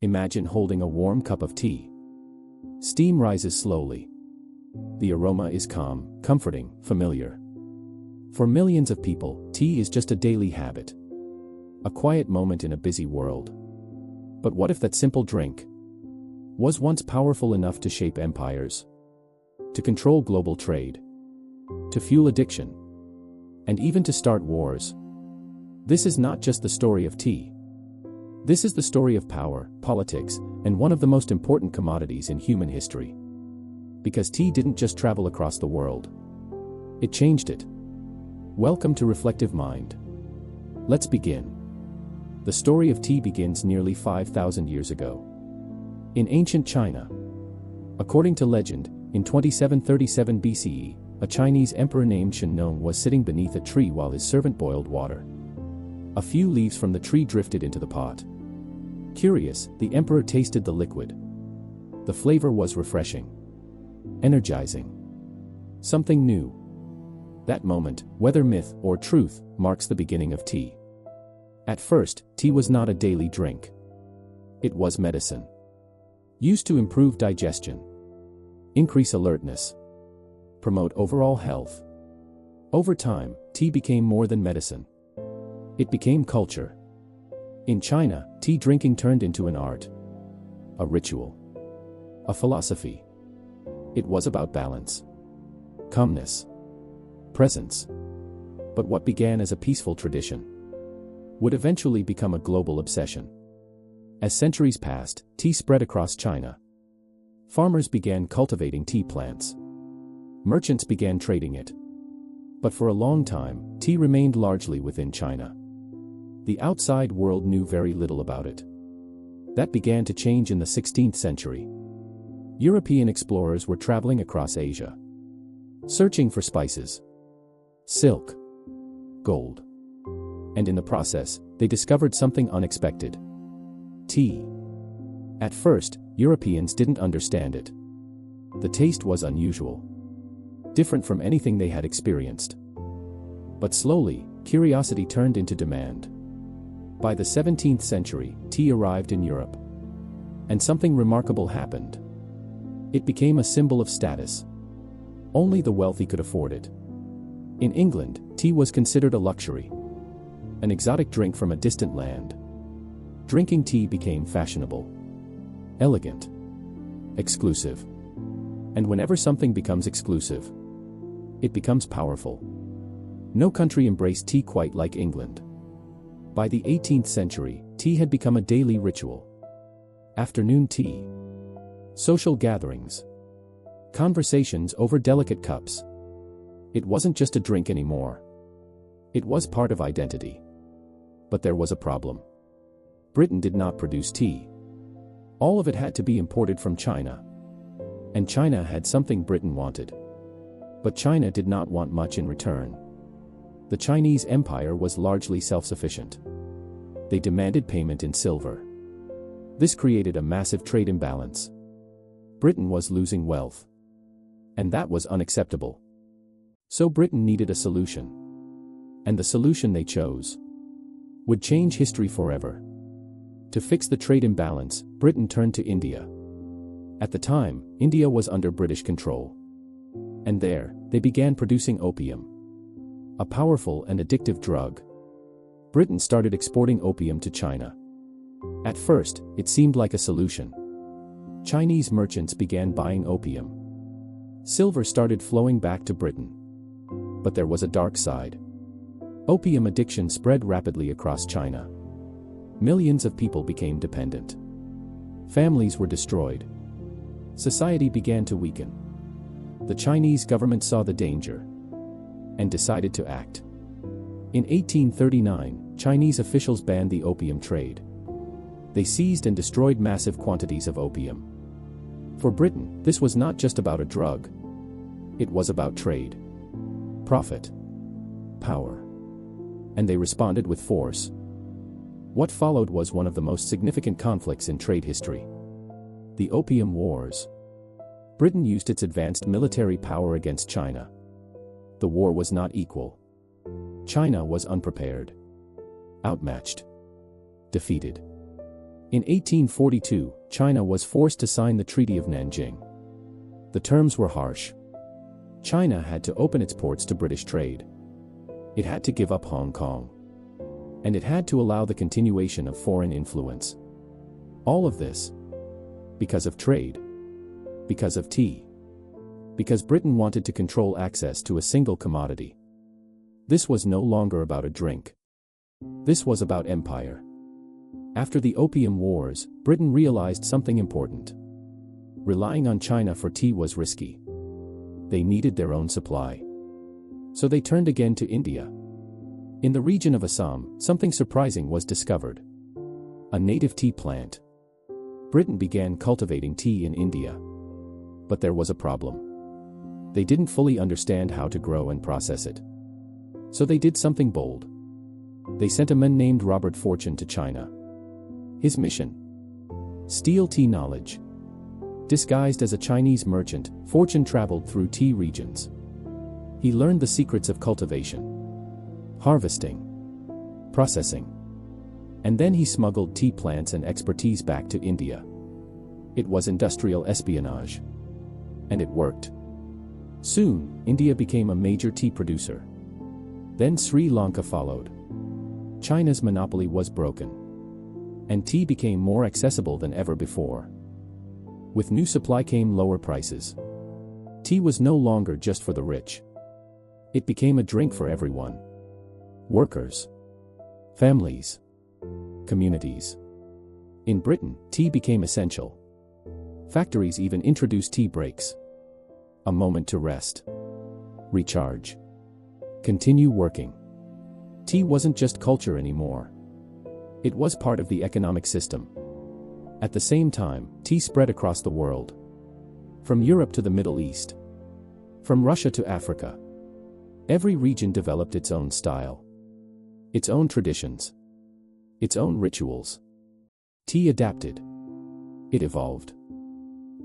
Imagine holding a warm cup of tea. Steam rises slowly. The aroma is calm, comforting, familiar. For millions of people, tea is just a daily habit. A quiet moment in a busy world. But what if that simple drink was once powerful enough to shape empires, to control global trade, to fuel addiction, and even to start wars? This is not just the story of tea. This is the story of power, politics, and one of the most important commodities in human history. Because tea didn't just travel across the world. It changed it. Welcome to Reflective Mind. Let's begin. The story of tea begins nearly 5,000 years ago. In ancient China. According to legend, in 2737 BCE, a Chinese emperor named Shen Nong was sitting beneath a tree while his servant boiled water. A few leaves from the tree drifted into the pot. Curious, the emperor tasted the liquid. The flavor was refreshing, energizing, something new. That moment, whether myth or truth, marks the beginning of tea. At first, tea was not a daily drink. It was medicine. Used to improve digestion, increase alertness, promote overall health. Over time, tea became more than medicine. It became culture. In China, tea drinking turned into an art, a ritual, a philosophy. It was about balance, calmness, presence. But what began as a peaceful tradition would eventually become a global obsession. As centuries passed, tea spread across China. Farmers began cultivating tea plants. Merchants began trading it. But for a long time, tea remained largely within China. The outside world knew very little about it. That began to change in the 16th century. European explorers were traveling across Asia, searching for spices, silk, gold. And in the process, they discovered something unexpected. Tea. At first, Europeans didn't understand it. The taste was unusual, different from anything they had experienced. But slowly, curiosity turned into demand. By the 17th century, tea arrived in Europe. And something remarkable happened. It became a symbol of status. Only the wealthy could afford it. In England, tea was considered a luxury, an exotic drink from a distant land. Drinking tea became fashionable, elegant, exclusive. And whenever something becomes exclusive, it becomes powerful. No country embraced tea quite like England. By the 18th century, tea had become a daily ritual. Afternoon tea, social gatherings, conversations over delicate cups. It wasn't just a drink anymore. It was part of identity. But there was a problem. Britain did not produce tea. All of it had to be imported from China. And China had something Britain wanted. But China did not want much in return. The Chinese Empire was largely self-sufficient. They demanded payment in silver. This created a massive trade imbalance. Britain was losing wealth. And that was unacceptable. So Britain needed a solution. And the solution they chose would change history forever. To fix the trade imbalance, Britain turned to India. At the time, India was under British control. And there, they began producing opium, a powerful and addictive drug. Britain started exporting opium to China. At first, it seemed like a solution. Chinese merchants began buying opium. Silver started flowing back to Britain. But there was a dark side. Opium addiction spread rapidly across China. Millions of people became dependent. Families were destroyed. Society began to weaken. The Chinese government saw the danger and decided to act. In 1839, Chinese officials banned the opium trade. They seized and destroyed massive quantities of opium. For Britain, this was not just about a drug. It was about trade, profit, power. And they responded with force. What followed was one of the most significant conflicts in trade history. The Opium Wars. Britain used its advanced military power against China. The war was not equal. China was unprepared, outmatched, defeated. In 1842, China was forced to sign the Treaty of Nanjing. The terms were harsh. China had to open its ports to British trade. It had to give up Hong Kong. And it had to allow the continuation of foreign influence. All of this because of trade. Because of tea. Because Britain wanted to control access to a single commodity. This was no longer about a drink. This was about empire. After the Opium Wars, Britain realized something important. Relying on China for tea was risky. They needed their own supply. So they turned again to India. In the region of Assam, something surprising was discovered. A native tea plant. Britain began cultivating tea in India. But there was a problem. They didn't fully understand how to grow and process it. So they did something bold. They sent a man named Robert Fortune to China. His mission? Steal tea knowledge. Disguised as a Chinese merchant, Fortune traveled through tea regions. He learned the secrets of cultivation, harvesting, processing. And then he smuggled tea plants and expertise back to India. It was industrial espionage. And it worked. Soon, India became a major tea producer. Then Sri Lanka followed. China's monopoly was broken. And tea became more accessible than ever before. With new supply came lower prices. Tea was no longer just for the rich. It became a drink for everyone. Workers, families, communities. In Britain, tea became essential. Factories even introduced tea breaks. A moment to rest, recharge, continue working. Tea wasn't just culture anymore. It was part of the economic system. At the same time, tea spread across the world. From Europe to the Middle East. From Russia to Africa. Every region developed its own style. Its own traditions. Its own rituals. Tea adapted. It evolved.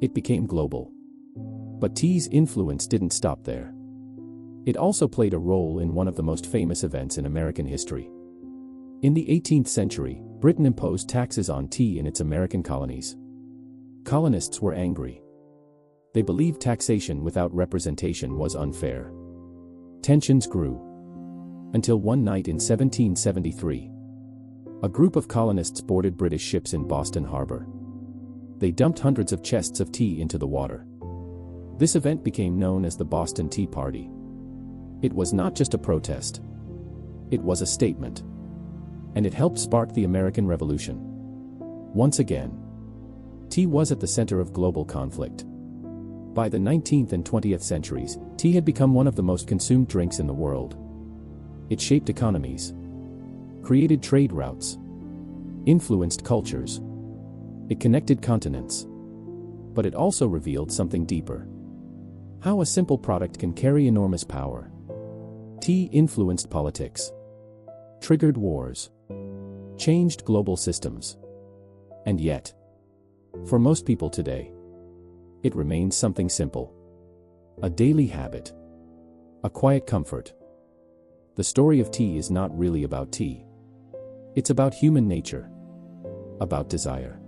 It became global. But tea's influence didn't stop there. It also played a role in one of the most famous events in American history. In the 18th century, Britain imposed taxes on tea in its American colonies. Colonists were angry. They believed taxation without representation was unfair. Tensions grew. Until one night in 1773. A group of colonists boarded British ships in Boston Harbor. They dumped hundreds of chests of tea into the water. This event became known as the Boston Tea Party. It was not just a protest. It was a statement. And it helped spark the American Revolution. Once again, tea was at the center of global conflict. By the 19th and 20th centuries, tea had become one of the most consumed drinks in the world. It shaped economies, created trade routes, influenced cultures. It connected continents. But it also revealed something deeper. How a simple product can carry enormous power. Tea influenced politics, triggered wars, changed global systems. And yet, for most people today, it remains something simple. A daily habit. A quiet comfort. The story of tea is not really about tea. It's about human nature. About desire.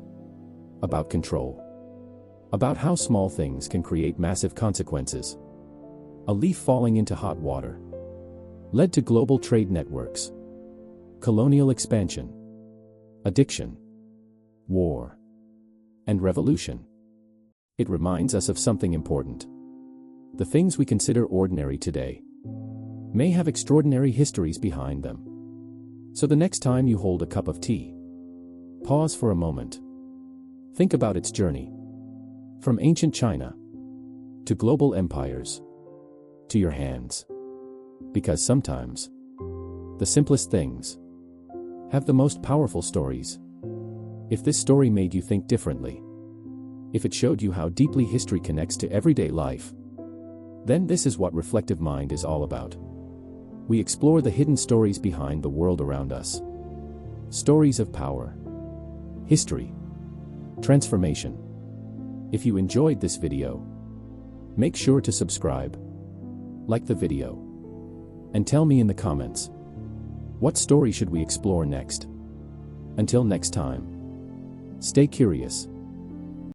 About control. About how small things can create massive consequences. A leaf falling into hot water led to global trade networks, colonial expansion, addiction, war, and revolution. It reminds us of something important. The things we consider ordinary today may have extraordinary histories behind them. So the next time you hold a cup of tea, pause for a moment. Think about its journey. From ancient China to global empires to your hands. Because sometimes the simplest things have the most powerful stories. If this story made you think differently, if it showed you how deeply history connects to everyday life, then this is what Reflective Mind is all about. We explore the hidden stories behind the world around us. Stories of power, history, transformation. If you enjoyed this video, make sure to subscribe, like the video, and tell me in the comments, what story should we explore next? Until next time, Stay curious.